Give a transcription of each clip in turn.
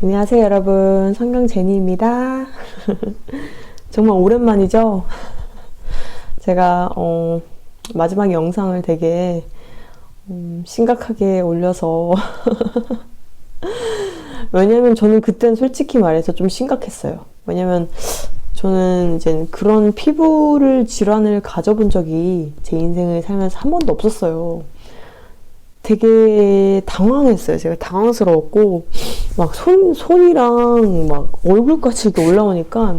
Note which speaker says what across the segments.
Speaker 1: 안녕하세요 여러분, 성경 제니입니다. 정말 오랜만이죠? 제가 마지막 영상을 되게 심각하게 올려서 왜냐면 저는 그땐 솔직히 말해서 좀 심각했어요. 왜냐면 저는 이제 그런 피부를 질환을 가져본 적이 제 인생을 살면서 한 번도 없었어요. 되게 당황했어요. 제가 당황스러웠고, 막 손이랑 막 얼굴까지 이렇게 올라오니까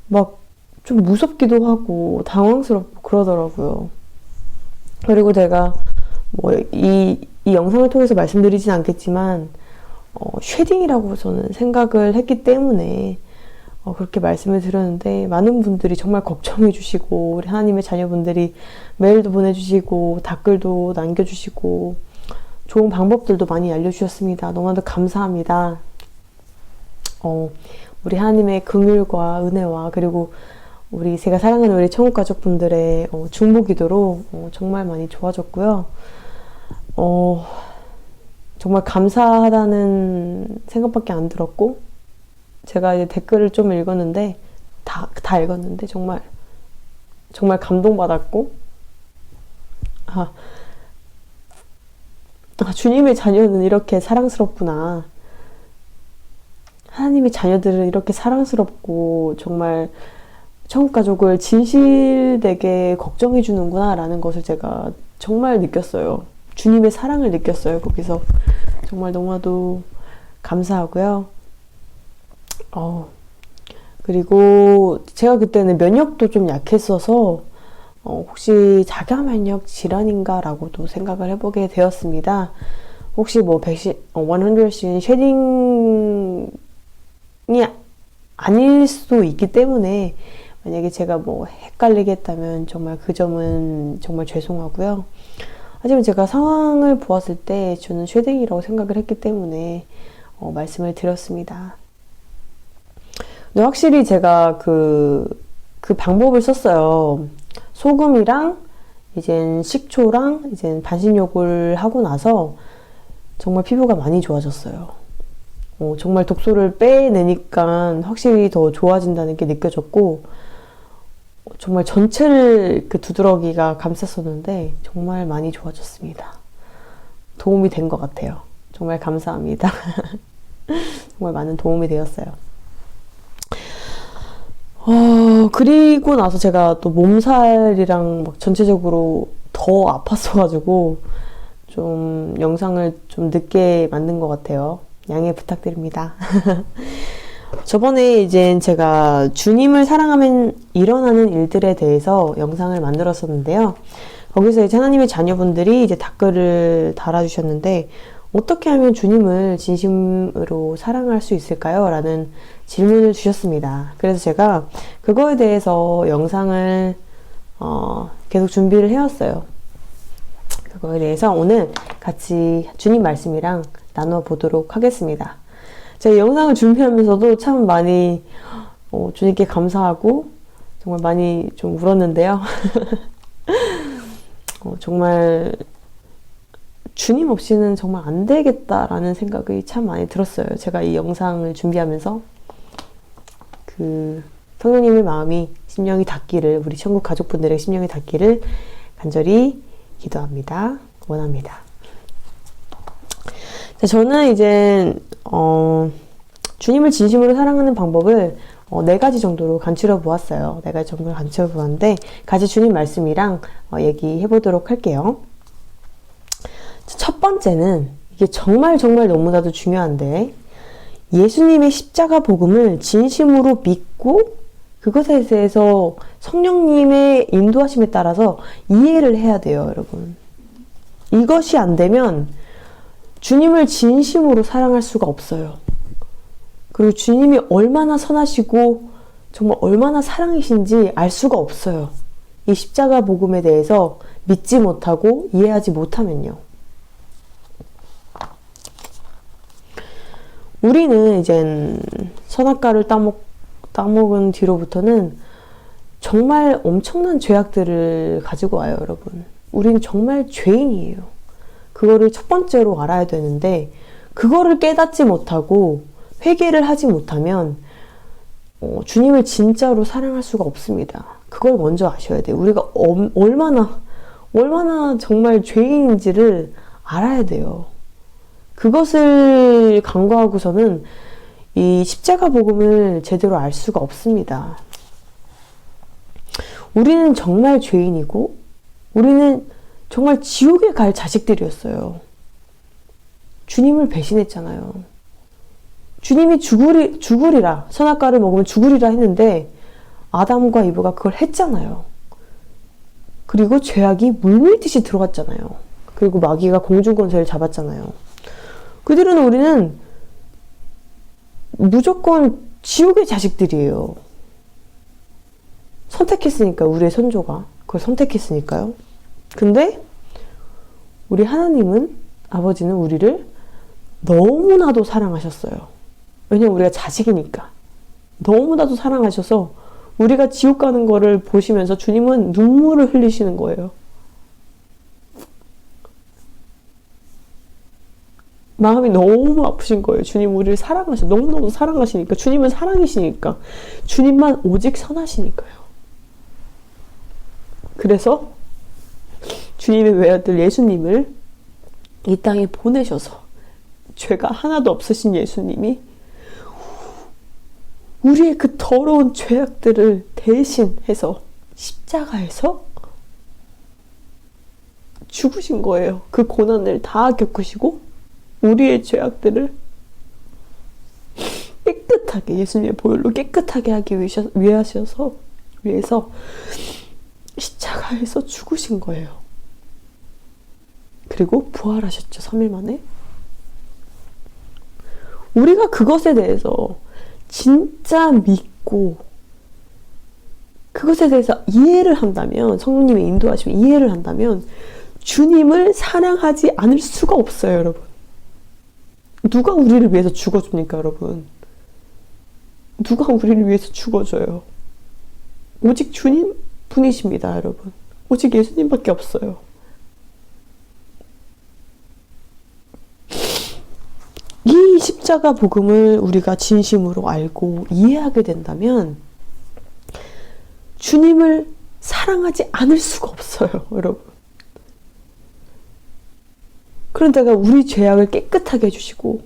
Speaker 1: 막 좀 무섭기도 하고 당황스럽고 그러더라고요. 그리고 제가 뭐 이 영상을 통해서 말씀드리진 않겠지만, 쉐딩이라고 저는 생각을 했기 때문에 그렇게 말씀을 드렸는데, 많은 분들이 정말 걱정해 주시고, 우리 하나님의 자녀분들이 메일도 보내주시고 댓글도 남겨주시고 좋은 방법들도 많이 알려주셨습니다. 너무나도 감사합니다. 우리 하나님의 긍휼과 은혜와, 그리고 제가 사랑하는 우리 천국 가족분들의 중보 기도로 정말 많이 좋아졌고요. 정말 감사하다는 생각밖에 안 들었고, 제가 이제 댓글을 좀 읽었는데 다 읽었는데 정말 감동받았고, 주님의 자녀는 이렇게 사랑스럽구나. 하나님의 자녀들은 이렇게 사랑스럽고 정말 천국 가족을 진실되게 걱정해 주는구나 라는 것을 제가 정말 느꼈어요. 주님의 사랑을 느꼈어요. 거기서 정말 너무나도 감사하고요. 그리고 제가 그때는 면역도 좀 약했어서 혹시 자가 면역 질환인가 라고도 생각을 해보게 되었습니다. 혹시 뭐 100신 쉐딩이 아닐 수도 있기 때문에, 만약에 제가 뭐 헷갈리게 했다면 정말 그 점은 정말 죄송하고요. 하지만 제가 상황을 보았을 때 저는 쉐딩이라고 생각을 했기 때문에 말씀을 드렸습니다. 근데 확실히 제가 그 방법을 썼어요. 소금이랑 이젠 식초랑 이젠 반신욕을 하고 나서 정말 피부가 많이 좋아졌어요. 정말 독소를 빼내니까 확실히 더 좋아진다는 게 느껴졌고, 정말 전체를 그 두드러기가 감쌌었는데 정말 많이 좋아졌습니다. 도움이 된 것 같아요. 정말 감사합니다. 정말 많은 도움이 되었어요. 그리고 나서 제가 또 몸살이랑 막 전체적으로 더 아팠어가지고 좀 영상을 좀 늦게 만든 것 같아요. 양해 부탁드립니다. 저번에 이제 제가 주님을 사랑하면 일어나는 일들에 대해서 영상을 만들었었는데요. 거기서 이제 하나님의 자녀분들이 이제 댓글을 달아주셨는데, 어떻게 하면 주님을 진심으로 사랑할 수 있을까요? 라는 질문을 주셨습니다. 그래서 제가 그거에 대해서 영상을 계속 준비를 해왔어요. 그거에 대해서 오늘 같이 주님 말씀이랑 나눠보도록 하겠습니다. 제가 영상을 준비하면서도 참 많이 주님께 감사하고 정말 많이 좀 울었는데요. 정말 주님 없이는 정말 안 되겠다라는 생각이 참 많이 들었어요. 제가 이 영상을 준비하면서 성령님의 마음이, 심령이 닿기를, 우리 천국 가족분들의 심령이 닿기를 간절히 기도합니다. 원합니다. 저는 이제 주님을 진심으로 사랑하는 방법을 4가지 정도로 간추려 보았어요. 4가지 정도로 간추려 보았는데, 같이 주님 말씀이랑 얘기해 보도록 할게요. 첫 번째는, 이게 정말 너무나도 중요한데, 예수님의 십자가 복음을 진심으로 믿고 그것에 대해서 성령님의 인도하심에 따라서 이해를 해야 돼요, 여러분. 이것이 안 되면 주님을 진심으로 사랑할 수가 없어요. 그리고 주님이 얼마나 선하시고 정말 얼마나 사랑이신지 알 수가 없어요. 이 십자가 복음에 대해서 믿지 못하고 이해하지 못하면요. 우리는 이젠 선악과를 따먹은 뒤로부터는 정말 엄청난 죄악들을 가지고 와요, 여러분. 우리는 정말 죄인이에요. 그거를 첫 번째로 알아야 되는데, 그거를 깨닫지 못하고 회개를 하지 못하면 주님을 진짜로 사랑할 수가 없습니다. 그걸 먼저 아셔야 돼요. 우리가 얼마나 정말 죄인인지를 알아야 돼요. 그것을 간과하고서는 이 십자가 복음을 제대로 알 수가 없습니다. 우리는 정말 죄인이고 우리는 정말 지옥에 갈 자식들이었어요. 주님을 배신했잖아요. 주님이 죽으리라, 선악과를 먹으면 죽으리라 했는데 아담과 이브가 그걸 했잖아요. 그리고 죄악이 물밀듯이 들어갔잖아요. 그리고 마귀가 공중권세를 잡았잖아요. 그들은 우리는 무조건 지옥의 자식들이에요. 선택했으니까, 우리의 선조가 그걸 선택했으니까요. 근데 우리 하나님은, 아버지는 우리를 너무나도 사랑하셨어요. 왜냐면 우리가 자식이니까. 너무나도 사랑하셔서 우리가 지옥 가는 거를 보시면서 주님은 눈물을 흘리시는 거예요. 마음이 너무 아프신 거예요. 주님 우리를 너무너무 사랑하시니까. 주님은 사랑이시니까. 주님만 오직 선하시니까요. 그래서 주님의 외아들 예수님을 이 땅에 보내셔서 죄가 하나도 없으신 예수님이 우리의 그 더러운 죄악들을 대신해서 십자가에서 죽으신 거예요. 그 고난을 다 겪으시고 우리의 죄악들을 깨끗하게, 예수님의 보혈로 깨끗하게 하기 위해서 십자가에서 죽으신 거예요. 그리고 부활하셨죠. 3일 만에. 우리가 그것에 대해서 진짜 믿고 그것에 대해서 이해를 한다면, 성령님의 인도하시면 이해를 한다면 주님을 사랑하지 않을 수가 없어요, 여러분. 누가 우리를 위해서 죽어줍니까, 여러분? 누가 우리를 위해서 죽어줘요? 오직 주님 분이십니다, 여러분. 오직 예수님밖에 없어요. 이 십자가 복음을 우리가 진심으로 알고 이해하게 된다면 주님을 사랑하지 않을 수가 없어요, 여러분. 그런데가 우리 죄악을 깨끗하게 해주시고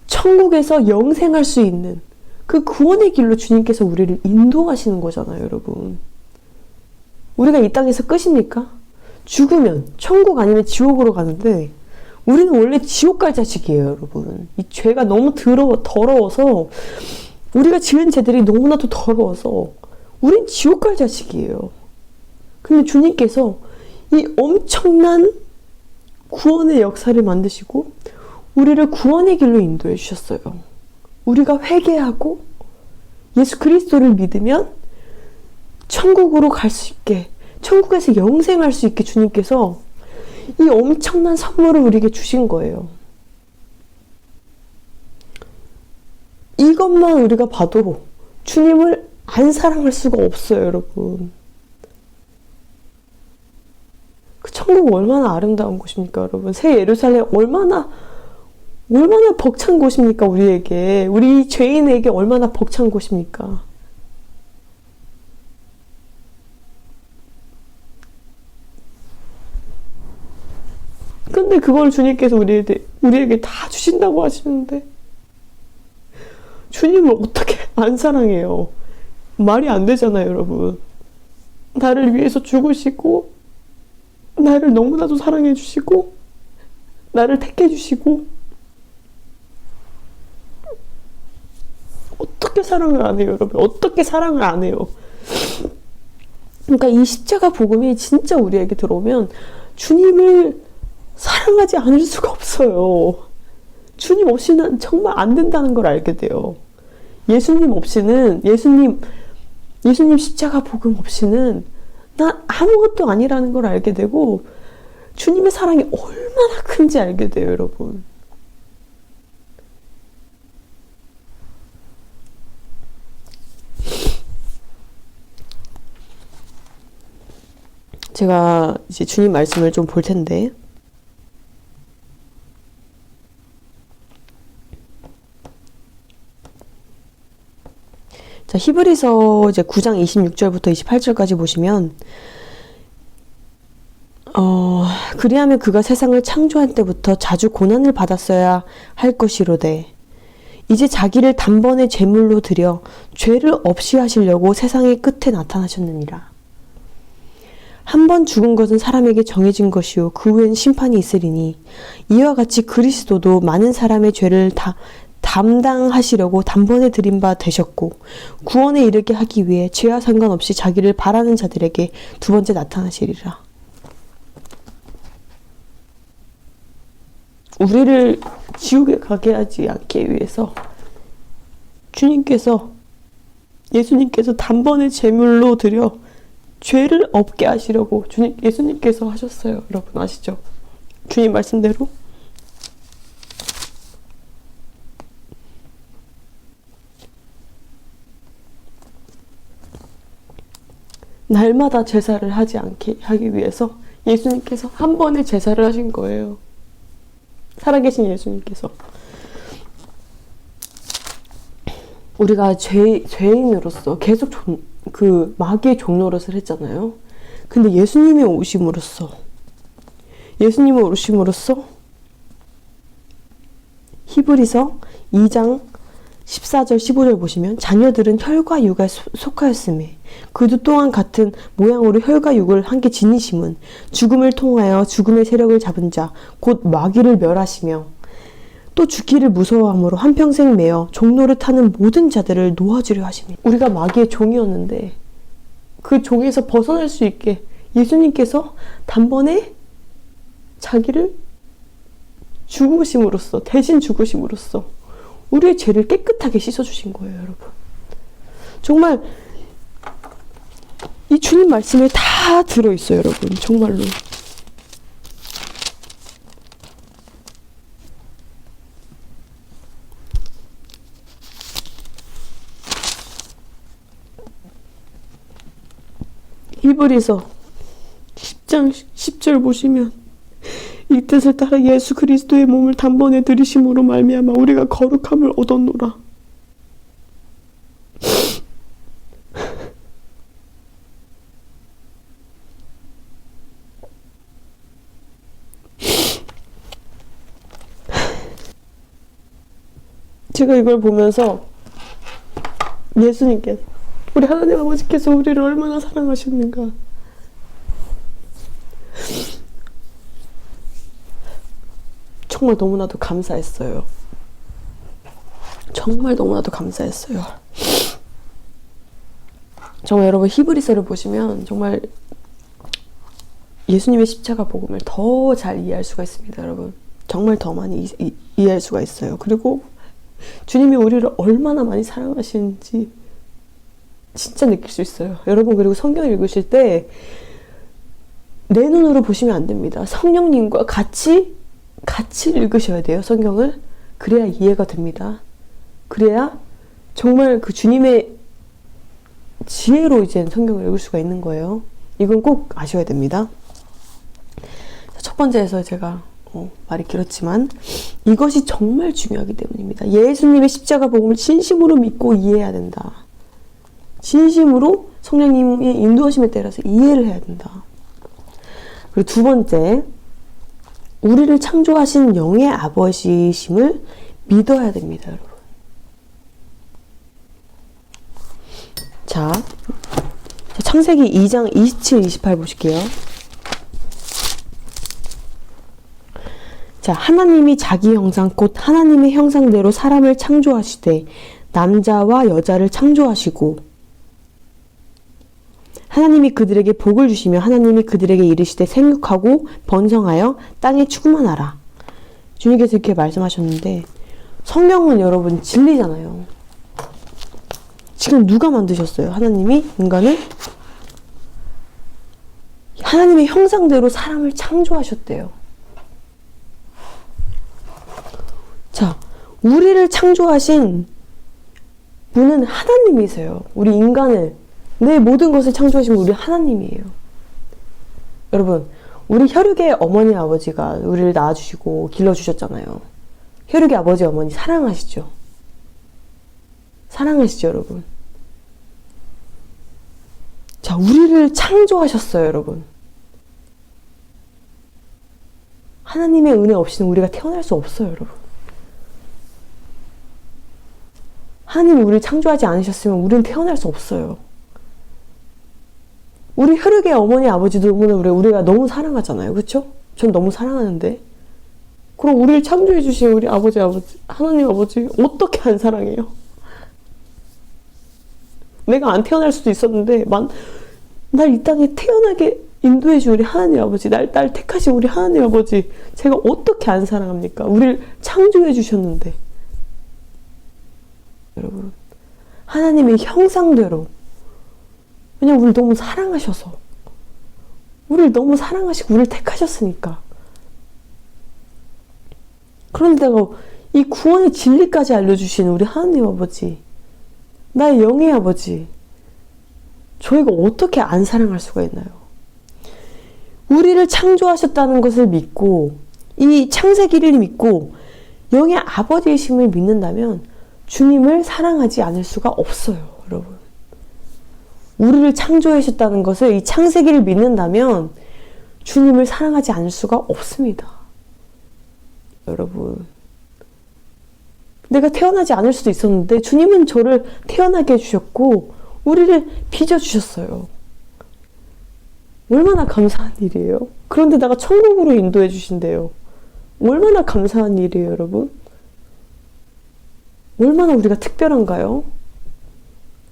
Speaker 1: 천국에서 영생할 수 있는 그 구원의 길로 주님께서 우리를 인도하시는 거잖아요, 여러분. 우리가 이 땅에서 끝입니까? 죽으면 천국 아니면 지옥으로 가는데 우리는 원래 지옥 갈 자식이에요, 여러분. 이 죄가 너무 더러워서, 우리가 지은 죄들이 너무나도 더러워서 우린 지옥 갈 자식이에요. 근데 주님께서 이 엄청난 구원의 역사를 만드시고 우리를 구원의 길로 인도해 주셨어요. 우리가 회개하고 예수 그리스도를 믿으면 천국으로 갈 수 있게, 천국에서 영생할 수 있게 주님께서 이 엄청난 선물을 우리에게 주신 거예요. 이것만 우리가 봐도 주님을 안 사랑할 수가 없어요, 여러분. 그 천국 얼마나 아름다운 곳입니까, 여러분? 새 예루살렘 얼마나 벅찬 곳입니까, 우리에게. 우리 죄인에게 얼마나 벅찬 곳입니까? 근데 그걸 주님께서 우리에게 다 주신다고 하시는데 주님을 어떻게 안 사랑해요? 말이 안 되잖아요, 여러분. 나를 위해서 죽으시고 나를 너무나도 사랑해 주시고 나를 택해 주시고 어떻게 사랑을 안 해요, 여러분? 어떻게 사랑을 안 해요? 그러니까 이 십자가 복음이 진짜 우리에게 들어오면 주님을 사랑하지 않을 수가 없어요. 주님 없이는 정말 안 된다는 걸 알게 돼요. 예수님 없이는, 예수님 십자가 복음 없이는 난 아무것도 아니라는 걸 알게 되고 주님의 사랑이 얼마나 큰지 알게 돼요, 여러분. 제가 이제 주님 말씀을 좀 볼 텐데, 자, 히브리서 이제 9장 26절부터 28절까지 보시면 그리하면 그가 세상을 창조한 때부터 자주 고난을 받았어야 할 것이로되 이제 자기를 단번에 제물로 드려 죄를 없이 하시려고 세상의 끝에 나타나셨느니라. 한 번 죽은 것은 사람에게 정해진 것이요 그 후엔 심판이 있으리니 이와 같이 그리스도도 많은 사람의 죄를 담당하시려고 단번에 드린 바 되셨고 구원에 이르게 하기 위해 죄와 상관없이 자기를 바라는 자들에게 두 번째 나타나시리라. 우리를 지옥에 가게 하지 않게 위해서 예수님께서 단번에 제물로 드려 죄를 없게 하시려고 예수님께서 하셨어요. 여러분 아시죠? 주님 말씀대로 날마다 제사를 하지 않게 하기 위해서 예수님께서 한 번에 제사를 하신 거예요. 살아계신 예수님께서. 우리가 죄인으로서 계속 그 마귀의 종노릇을 했잖아요. 근데 예수님이 오심으로써 히브리서 2장 14절 15절 보시면 자녀들은 혈과 육에 속하였음에 그도 또한 같은 모양으로 혈과 육을 함께 지니심은 죽음을 통하여 죽음의 세력을 잡은 자 곧 마귀를 멸하시며 또 죽기를 무서워함으로 한평생 매어 종로를 타는 모든 자들을 놓아주려 하십니다. 우리가 마귀의 종이었는데 그 종에서 벗어날 수 있게 예수님께서 단번에 자기를 대신 죽으심으로써 우리의 죄를 깨끗하게 씻어주신 거예요, 여러분. 정말 이 주님 말씀에 다 들어있어요, 여러분. 정말로. 히브리서 10장 10절 보시면 이 뜻을 따라 예수 그리스도의 몸을 단번에 들이심으로 말미암아 우리가 거룩함을 얻었노라. 제가 이걸 보면서 예수님께서 우리 하나님 아버지께서 우리를 얼마나 사랑하셨는가. 정말 너무나도 감사했어요. 정말 여러분 히브리서를 보시면 정말 예수님의 십자가 복음을 더 잘 이해할 수가 있습니다. 여러분 정말 더 많이 이해할 수가 있어요. 그리고 주님이 우리를 얼마나 많이 사랑하시는지 진짜 느낄 수 있어요. 여러분 그리고 성경을 읽으실 때 내 눈으로 보시면 안 됩니다. 성령님과 같이 읽으셔야 돼요. 성경을. 그래야 이해가 됩니다. 그래야 정말 그 주님의 지혜로 이제 성경을 읽을 수가 있는 거예요. 이건 꼭 아셔야 됩니다. 첫 번째에서 제가 말이 길었지만 이것이 정말 중요하기 때문입니다. 예수님의 십자가 복음을 진심으로 믿고 이해해야 된다. 진심으로 성령님의 인도하심에 따라서 이해를 해야 된다. 그리고 두 번째, 우리를 창조하신 영의 아버지심을 믿어야 됩니다, 여러분. 자, 창세기 2장 27, 28 보실게요. 자, 하나님이 자기 형상 곧 하나님의 형상대로 사람을 창조하시되 남자와 여자를 창조하시고 하나님이 그들에게 복을 주시며 하나님이 그들에게 이르시되 생육하고 번성하여 땅에 충만하라. 주님께서 이렇게 말씀하셨는데 성경은 여러분 진리잖아요. 지금 누가 만드셨어요? 하나님이 인간을? 하나님의 형상대로 사람을 창조하셨대요. 자, 우리를 창조하신 분은 하나님이세요. 우리 인간을, 내 모든 것을 창조하신 우리 하나님이에요. 여러분, 우리 혈육의 어머니 아버지가 우리를 낳아주시고 길러주셨잖아요. 혈육의 아버지 어머니 사랑하시죠? 사랑하시죠, 여러분? 우리를 창조하셨어요, 여러분. 하나님의 은혜 없이는 우리가 태어날 수 없어요, 여러분. 하나님이 우리를 창조하지 않으셨으면 우리는 태어날 수 없어요. 우리 혈육의 어머니, 아버지도 우리가 너무 사랑하잖아요. 그렇죠? 전 너무 사랑하는데. 그럼 우리를 창조해 주신 우리 아버지, 하나님 아버지 어떻게 안 사랑해요? 내가 안 태어날 수도 있었는데 날 이 땅에 태어나게 인도해 준 우리 하나님 아버지, 날 택하신 우리 하나님 아버지, 제가 어떻게 안 사랑합니까? 우리를 창조해 주셨는데. 여러분, 하나님의 형상대로, 왜냐면 우리를 너무 사랑하셔서, 우리를 너무 사랑하시고 우리를 택하셨으니까. 그런데다가 이 구원의 진리까지 알려주신 우리 하나님 아버지, 나의 영의 아버지, 저희가 어떻게 안 사랑할 수가 있나요? 우리를 창조하셨다는 것을 믿고, 이 창세기를 믿고 영의 아버지이심을 믿는다면 주님을 사랑하지 않을 수가 없어요, 여러분. 우리를 창조하셨다는 것을, 이 창세기를 믿는다면 주님을 사랑하지 않을 수가 없습니다. 여러분, 내가 태어나지 않을 수도 있었는데 주님은 저를 태어나게 해주셨고 우리를 빚어주셨어요. 얼마나 감사한 일이에요. 그런데다가 천국으로 인도해 주신대요. 얼마나 감사한 일이에요, 여러분. 얼마나 우리가 특별한가요?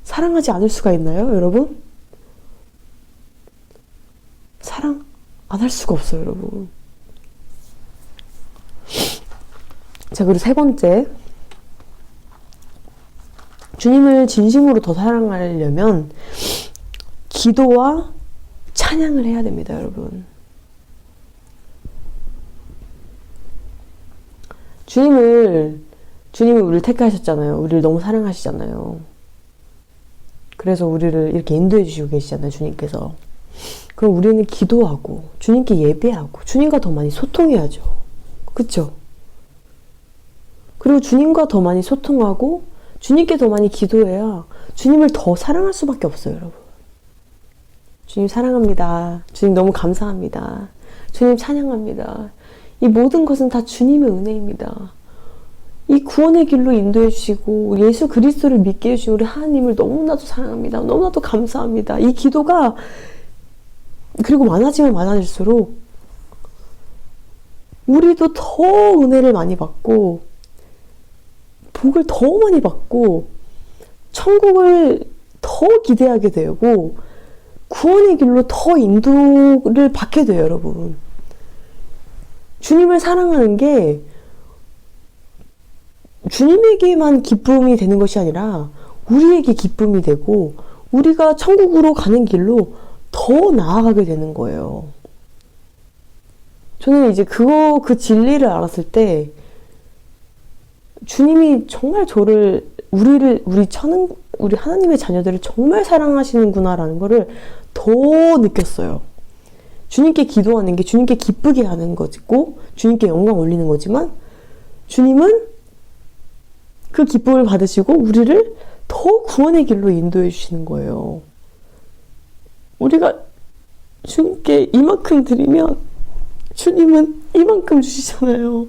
Speaker 1: 사랑하지 않을 수가 있나요, 여러분? 사랑 안 할 수가 없어요, 여러분. 자, 그리고 세 번째, 주님을 진심으로 더 사랑하려면 기도와 찬양을 해야 됩니다, 여러분. 주님은 우리를 택하셨잖아요. 우리를 너무 사랑하시잖아요. 그래서 우리를 이렇게 인도해 주시고 계시잖아요, 주님께서. 그럼 우리는 기도하고 주님께 예배하고 주님과 더 많이 소통해야죠. 그쵸? 그리고 주님과 더 많이 소통하고 주님께 더 많이 기도해야 주님을 더 사랑할 수밖에 없어요, 여러분. 주님 사랑합니다. 주님 너무 감사합니다. 주님 찬양합니다. 이 모든 것은 다 주님의 은혜입니다. 이 구원의 길로 인도해 주시고 예수 그리스도를 믿게 해주신 우리 하나님을 너무나도 사랑합니다. 너무나도 감사합니다. 이 기도가 그리고 많아지면 많아질수록 우리도 더 은혜를 많이 받고 복을 더 많이 받고 천국을 더 기대하게 되고 구원의 길로 더 인도를 받게 돼요, 여러분. 주님을 사랑하는 게 주님에게만 기쁨이 되는 것이 아니라 우리에게 기쁨이 되고 우리가 천국으로 가는 길로 더 나아가게 되는 거예요. 저는 이제 그 진리를 알았을 때 주님이 정말 우리 하나님의 자녀들을 정말 사랑하시는구나라는 거를 더 느꼈어요. 주님께 기도하는 게 주님께 기쁘게 하는 거고 주님께 영광 올리는 거지만 주님은 그 기쁨을 받으시고 우리를 더 구원의 길로 인도해 주시는 거예요. 우리가 주님께 이만큼 드리면 주님은 이만큼 주시잖아요.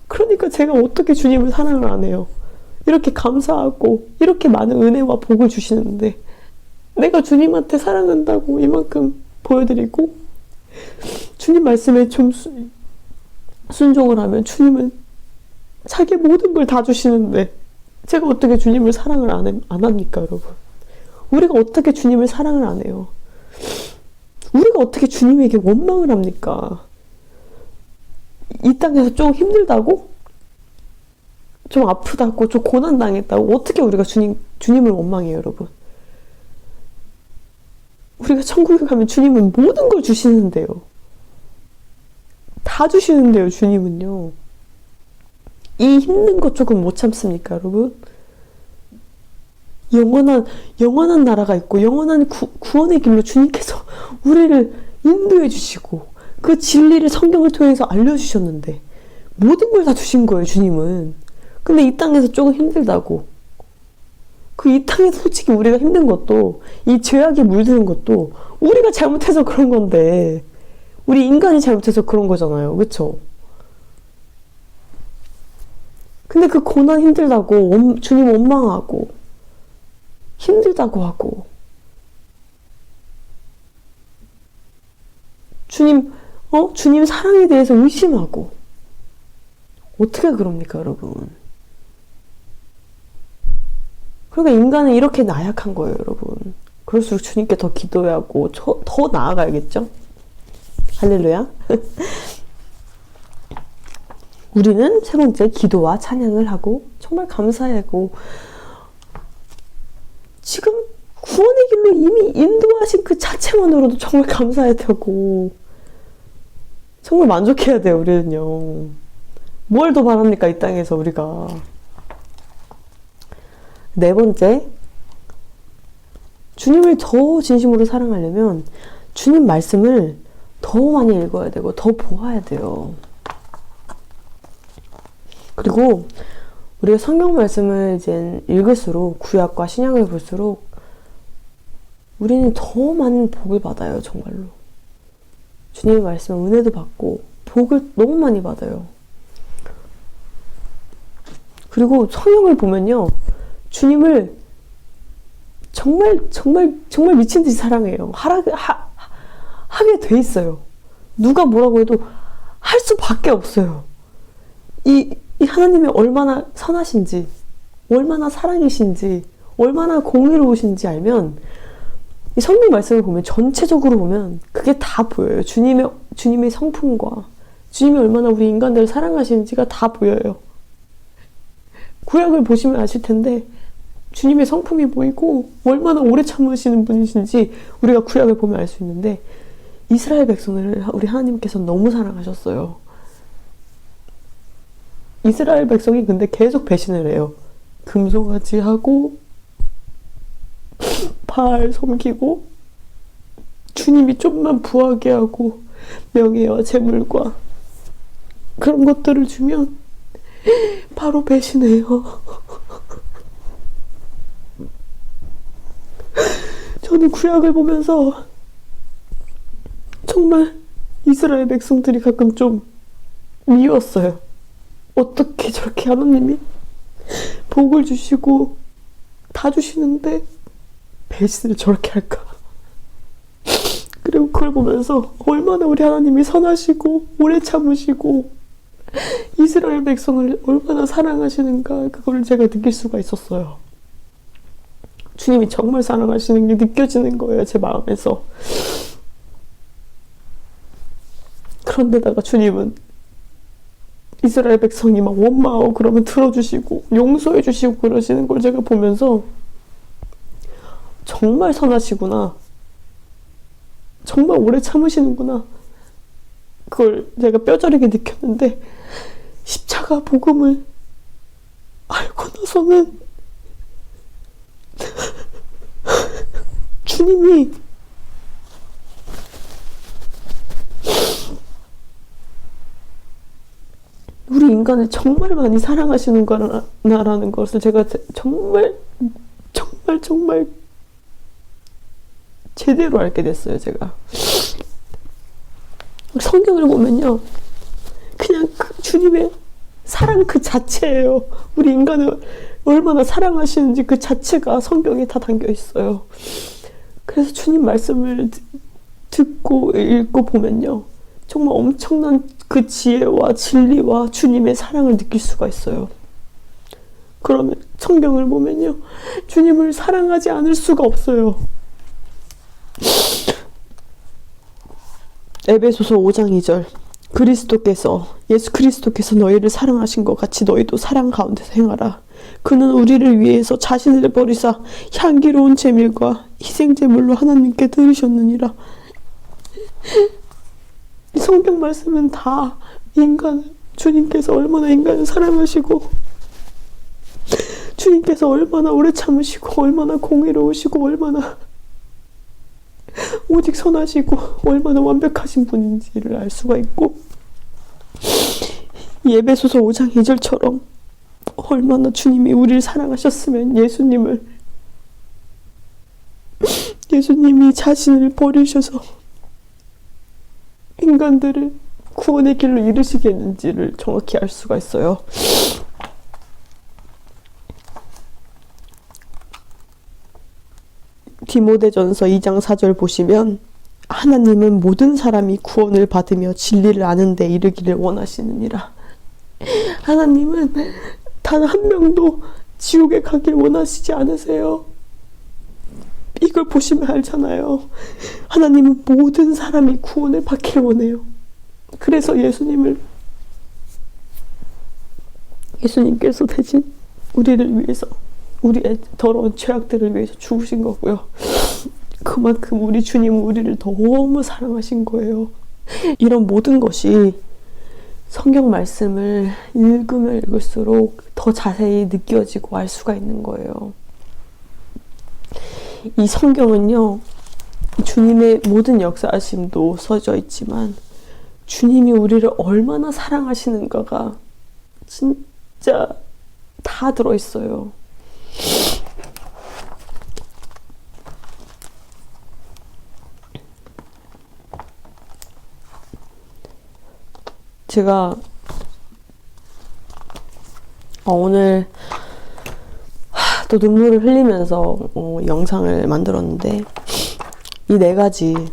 Speaker 1: 그러니까 제가 어떻게 주님을 사랑을 안 해요. 이렇게 감사하고 이렇게 많은 은혜와 복을 주시는데 내가 주님한테 사랑한다고 이만큼 보여드리고 주님 말씀에 좀 순종을 하면 주님은 자기 모든 걸 다 주시는데 제가 어떻게 주님을 사랑을 안 합니까, 여러분? 우리가 어떻게 주님을 사랑을 안 해요? 우리가 어떻게 주님에게 원망을 합니까? 이 땅에서 좀 힘들다고? 좀 아프다고? 좀 고난당했다고? 어떻게 우리가 주님을 원망해요, 여러분? 우리가 천국에 가면 주님은 모든 걸 주시는데요. 다 주시는데요, 주님은요. 이 힘든 것 조금 못 참습니까, 여러분? 영원한 나라가 있고 영원한 구원의 길로 주님께서 우리를 인도해 주시고 그 진리를 성경을 통해서 알려주셨는데 모든 걸 다 주신 거예요, 주님은. 근데 이 땅에서 조금 힘들다고. 그 이 땅에 솔직히 우리가 힘든 것도, 이 죄악에 물드는 것도 우리가 잘못해서 그런 건데, 우리 인간이 잘못해서 그런 거잖아요. 그쵸? 근데 그 고난 힘들다고 주님 원망하고 힘들다고 하고 주님 사랑에 대해서 의심하고 어떻게 그럽니까, 여러분? 그러니까 인간은 이렇게 나약한 거예요, 여러분. 그럴수록 주님께 더 기도해야 하고 더 나아가야겠죠? 할렐루야. 우리는 세 번째, 기도와 찬양을 하고 정말 감사하고 지금 구원의 길로 이미 인도하신 그 자체만으로도 정말 감사해야 되고 정말 만족해야 돼요. 우리는요. 뭘 더 바랍니까, 이 땅에서 우리가. 네 번째, 주님을 더 진심으로 사랑하려면 주님 말씀을 더 많이 읽어야 되고 더 보아야 돼요. 그리고 우리가 성경 말씀을 이제 읽을수록, 구약과 신약을 볼수록 우리는 더 많은 복을 받아요, 정말로. 주님의 말씀은 은혜도 받고 복을 너무 많이 받아요. 그리고 성경을 보면요, 주님을 정말 미친 듯이 사랑해요. 하게 돼 있어요. 누가 뭐라고 해도 할 수밖에 없어요. 이 하나님이 얼마나 선하신지, 얼마나 사랑이신지, 얼마나 공의로우신지 알면, 이 성경 말씀을 보면, 전체적으로 보면 그게 다 보여요. 주님의 성품과 주님이 얼마나 우리 인간들을 사랑하시는지가 다 보여요. 구약을 보시면 아실 텐데 주님의 성품이 보이고 얼마나 오래 참으시는 분이신지 우리가 구약을 보면 알 수 있는데, 이스라엘 백성을 우리 하나님께서 너무 사랑하셨어요. 이스라엘 백성이 근데 계속 배신을 해요. 금송아지 하고 바알 섬기고 주님이 좀만 부하게 하고 명예와 재물과 그런 것들을 주면 바로 배신해요. 저는 구약을 보면서 정말 이스라엘 백성들이 가끔 좀 미웠어요. 어떻게 저렇게 하나님이 복을 주시고 다 주시는데 배신을 저렇게 할까? 그리고 그걸 보면서 얼마나 우리 하나님이 선하시고 오래 참으시고 이스라엘 백성을 얼마나 사랑하시는가, 그걸 제가 느낄 수가 있었어요. 주님이 정말 사랑하시는 게 느껴지는 거예요, 제 마음에서. 그런데다가 주님은 이스라엘 백성이 막 원망하고 그러면 들어주시고 용서해 주시고 그러시는 걸 제가 보면서 정말 선하시구나, 정말 오래 참으시는구나, 그걸 제가 뼈저리게 느꼈는데, 십자가 복음을 알고 나서는 주님이 우리 인간을 정말 많이 사랑하시는 거라는 것을 제가 정말 제대로 알게 됐어요, 제가. 성경을 보면요, 그냥 그 주님의 사랑 그 자체예요. 우리 인간을 얼마나 사랑하시는지 그 자체가 성경에 다 담겨 있어요. 그래서 주님 말씀을 듣고 읽고 보면요, 정말 엄청난 그 지혜와 진리와 주님의 사랑을 느낄 수가 있어요. 그러면 성경을 보면요, 주님을 사랑하지 않을 수가 없어요. 에베소서 5장 2절, 예수 그리스도께서 너희를 사랑하신 것 같이 너희도 사랑 가운데서 행하라. 그는 우리를 위해서 자신을 버리사 향기로운 제물과 희생제물로 하나님께 드리셨느니라. 이 성경 말씀은 다 주님께서 얼마나 인간을 사랑하시고, 주님께서 얼마나 오래 참으시고, 얼마나 공의로우시고, 얼마나 오직 선하시고, 얼마나 완벽하신 분인지를 알 수가 있고, 예배소서 5장 2절처럼 얼마나 주님이 우리를 사랑하셨으면 예수님을 예수님이 자신을 버리셔서 인간들을 구원의 길로 이르시겠는지를 정확히 알 수가 있어요. 디모데전서 2장 4절 보시면 하나님은 모든 사람이 구원을 받으며 진리를 아는 데 이르기를 원하시느니라. 하나님은 단 한 명도 지옥에 가길 원하시지 않으세요. 이걸 보시면 알잖아요. 하나님은 모든 사람이 구원을 받기를 원해요. 그래서 예수님께서 대신 우리를 위해서, 우리의 더러운 죄악들을 위해서 죽으신 거고요. 그만큼 우리 주님은 우리를 너무 사랑하신 거예요. 이런 모든 것이 성경 말씀을 읽으면 읽을수록 더 자세히 느껴지고 알 수가 있는 거예요. 이 성경은요, 주님의 모든 역사하심도 써져 있지만 주님이 우리를 얼마나 사랑하시는가가 진짜 다 들어있어요. 제가 오늘 또 눈물을 흘리면서 영상을 만들었는데, 이 4가지,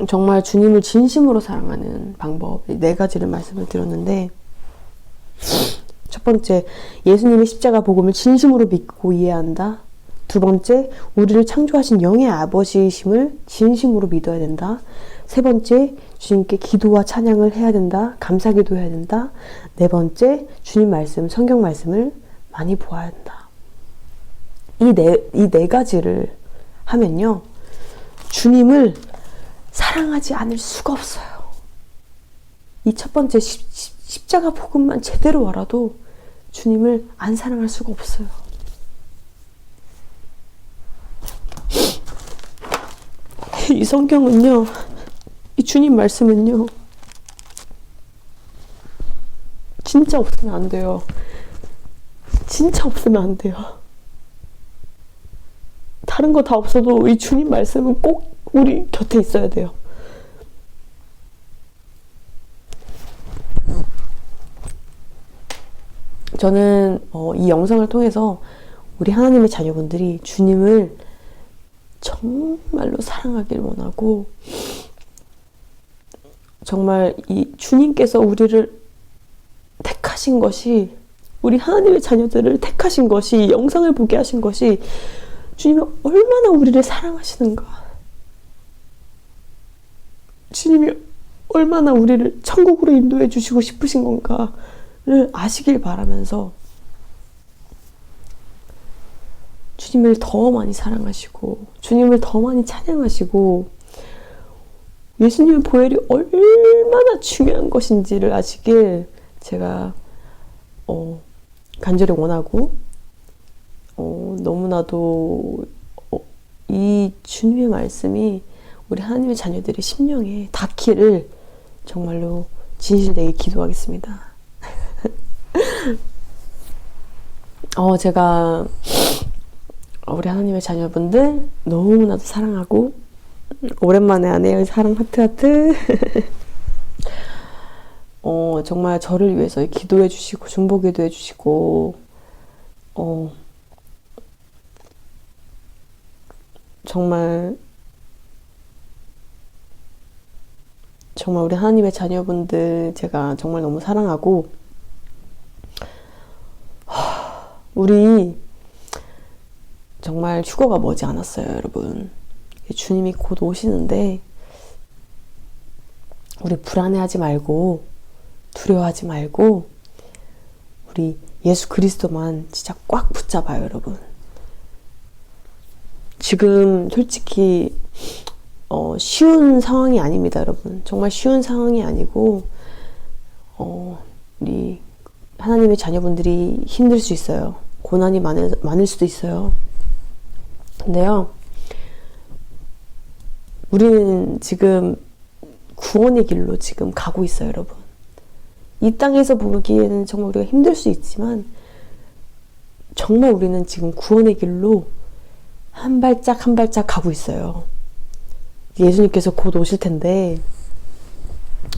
Speaker 1: 정말 주님을 진심으로 사랑하는 방법, 이 4가지를 말씀을 드렸는데, 첫 번째, 예수님의 십자가 복음을 진심으로 믿고 이해한다. 두 번째, 우리를 창조하신 영의 아버지이심을 진심으로 믿어야 된다. 세 번째, 주님께 기도와 찬양을 해야 된다. 감사기도 해야 된다. 네 번째, 주님 말씀, 성경 말씀을 많이 보아야 한다. 이 네 가지를 하면요, 주님을 사랑하지 않을 수가 없어요. 이 첫 번째 십자가 복음만 제대로 알아도 주님을 안 사랑할 수가 없어요. 이 성경은요, 이 주님 말씀은요, 진짜 없으면 안 돼요. 진짜 없으면 안 돼요. 다른 거 다 없어도 이 주님 말씀은 꼭 우리 곁에 있어야 돼요. 저는 이 영상을 통해서 우리 하나님의 자녀분들이 주님을 정말로 사랑하길 원하고, 정말 이 주님께서 우리를 택하신 것이, 우리 하나님의 자녀들을 택하신 것이, 영상을 보게 하신 것이 주님이 얼마나 우리를 사랑하시는가, 주님이 얼마나 우리를 천국으로 인도해 주시고 싶으신 건가를 아시길 바라면서 주님을 더 많이 사랑하시고 주님을 더 많이 찬양하시고 예수님의 보혈이 얼마나 중요한 것인지를 아시길 제가 간절히 원하고, 너무나도 이 주님의 말씀이 우리 하나님의 자녀들의 심령에 닿기를 정말로 진실되게 기도하겠습니다. 제가 우리 하나님의 자녀분들 너무나도 사랑하고, 오랜만에 하네요. 사랑 하트. 정말 저를 위해서 기도해 주시고 중보기도 해 주시고, 정말 우리 하나님의 자녀분들 제가 정말 너무 사랑하고, 우리 정말 휴거가 머지 않았어요, 여러분. 주님이 곧 오시는데 우리 불안해하지 말고 두려워하지 말고 우리 예수 그리스도만 진짜 꽉 붙잡아요, 여러분. 지금 솔직히 쉬운 상황이 아닙니다, 여러분. 정말 쉬운 상황이 아니고 우리 하나님의 자녀분들이 힘들 수 있어요. 고난이 많을 수도 있어요. 근데요, 우리는 지금 구원의 길로 지금 가고 있어요, 여러분. 이 땅에서 보기에는 정말 우리가 힘들 수 있지만 정말 우리는 지금 구원의 길로 한 발짝 한 발짝 가고 있어요. 예수님께서 곧 오실 텐데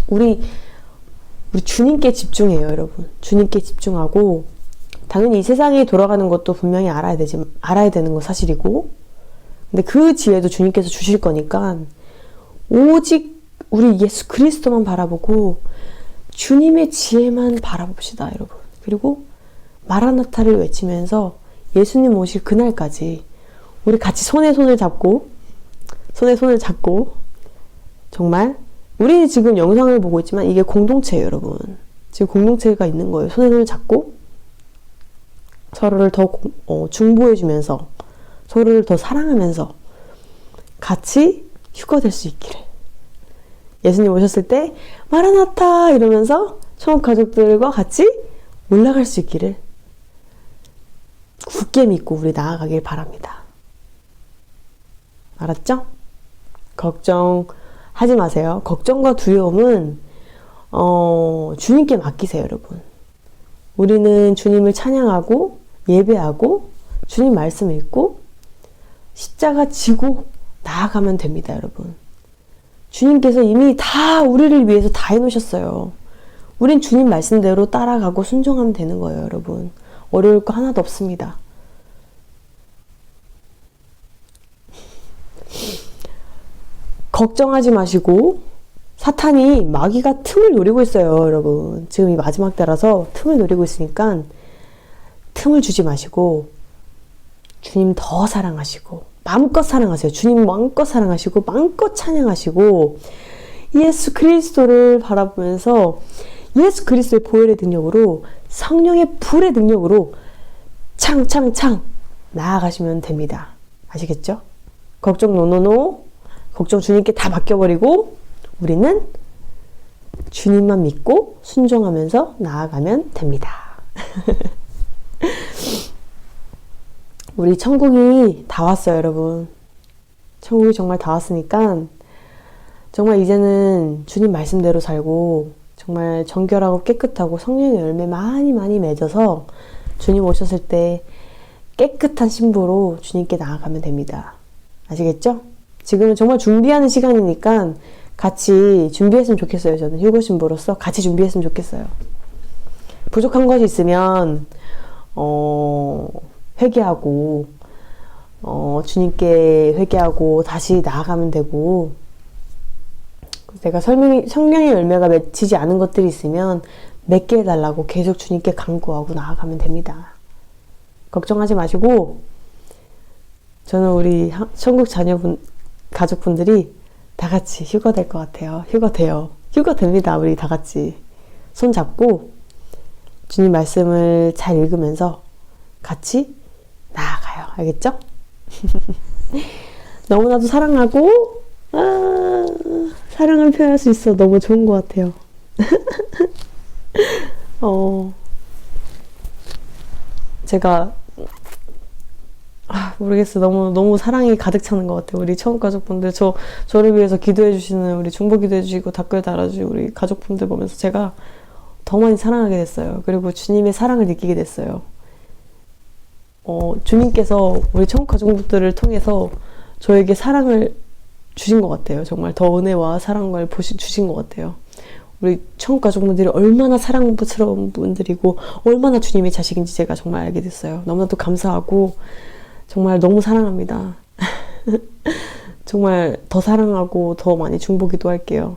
Speaker 1: 우리 주님께 집중해요, 여러분. 주님께 집중하고 당연히 이 세상이 돌아가는 것도 분명히 알아야 되는 거 사실이고, 근데 그 지혜도 주님께서 주실 거니까 오직 우리 예수 그리스도만 바라보고 주님의 지혜만 바라봅시다, 여러분. 그리고 마라나타를 외치면서 예수님 오실 그날까지 우리 같이 손에 손을 잡고 정말 우리 지금 영상을 보고 있지만 이게 공동체예요, 여러분. 지금 공동체가 있는 거예요. 손에 손을 잡고 서로를 더 중보해주면서 서로를 더 사랑하면서 같이 휴가 될 수 있기를. 예수님 오셨을 때 마라나타 이러면서 천국 가족들과 같이 올라갈 수 있기를 굳게 믿고 우리 나아가길 바랍니다. 알았죠? 걱정하지 마세요. 걱정과 두려움은 주님께 맡기세요, 여러분. 우리는 주님을 찬양하고 예배하고 주님 말씀 읽고 십자가 지고 나아가면 됩니다, 여러분. 주님께서 이미 다 우리를 위해서 다 해놓으셨어요. 우린 주님 말씀대로 따라가고 순종하면 되는 거예요, 여러분. 어려울 거 하나도 없습니다. 걱정하지 마시고 사탄이 마귀가 틈을 노리고 있어요, 여러분. 지금 이 마지막 때라서 틈을 노리고 있으니까 틈을 주지 마시고 주님 더 사랑하시고 마음껏 사랑하세요. 주님 마음껏 사랑하시고 마음껏 찬양하시고 예수 그리스도를 바라보면서 예수 그리스도의 보혈의 능력으로 성령의 불의 능력으로 창 나아가시면 됩니다. 아시겠죠? 걱정 노노노. 걱정 주님께 다 맡겨버리고 우리는 주님만 믿고 순종하면서 나아가면 됩니다. 우리 천국이 다 왔어요, 여러분. 천국이 정말 다 왔으니까 정말 이제는 주님 말씀대로 살고 정말 정결하고 깨끗하고 성령의 열매 많이 맺어서 주님 오셨을 때 깨끗한 신부로 주님께 나아가면 됩니다. 아시겠죠? 지금은 정말 준비하는 시간이니까 같이 준비했으면 좋겠어요. 저는 휴거 신부로서 같이 준비했으면 좋겠어요. 부족한 것이 있으면 회개하고 주님께 회개하고 다시 나아가면 되고, 내가 성령의 열매가 맺히지 않은 것들이 있으면 맺게 해달라고 계속 주님께 간구하고 나아가면 됩니다. 걱정하지 마시고 저는 우리 천국 가족분들이 다 같이 휴가 될 것 같아요. 휴가 돼요. 휴가 됩니다. 우리 다 같이 손 잡고 주님 말씀을 잘 읽으면서 같이 나아가요. 알겠죠? 너무나도 사랑하고 사랑을 표현할 수 있어 너무 좋은 것 같아요. 제가 모르겠어요. 너무 사랑이 가득 차는 것 같아요. 우리 천국 가족분들, 저를 위해서 기도해 주시는, 우리 중보 기도해 주시고 댓글 달아주시고 우리 가족분들 보면서 제가 더 많이 사랑하게 됐어요. 그리고 주님의 사랑을 느끼게 됐어요. 주님께서 우리 천국 가족분들을 통해서 저에게 사랑을 주신 것 같아요. 정말 더 은혜와 사랑을 주신 것 같아요. 우리 천국 가족분들이 얼마나 사랑스러운 분들이고 얼마나 주님의 자식인지 제가 정말 알게 됐어요. 너무나도 감사하고 정말 너무 사랑합니다. 정말 더 사랑하고 더 많이 중보기도 할게요.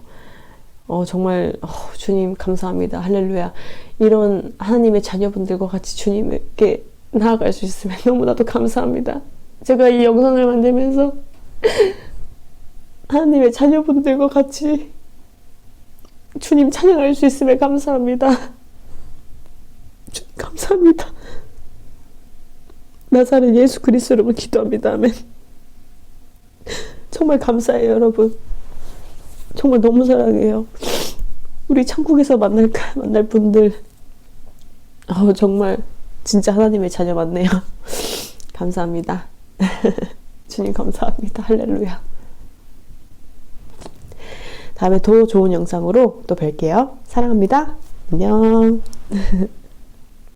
Speaker 1: 정말 주님 감사합니다. 할렐루야. 이런 하나님의 자녀분들과 같이 주님께 나아갈 수 있으면 너무나도 감사합니다. 제가 이 영상을 만들면서 하나님의 자녀분들과 같이 주님 찬양할 수 있음에 감사합니다. 주님 감사합니다. 나사렛 예수 그리스도로 기도합니다. 아멘. 정말 감사해요, 여러분. 정말 너무 사랑해요. 우리 천국에서 만날 분들 정말 진짜 하나님의 자녀 맞네요. 감사합니다. 주님 감사합니다. 할렐루야. 다음에 더 좋은 영상으로 또 뵐게요. 사랑합니다. 안녕.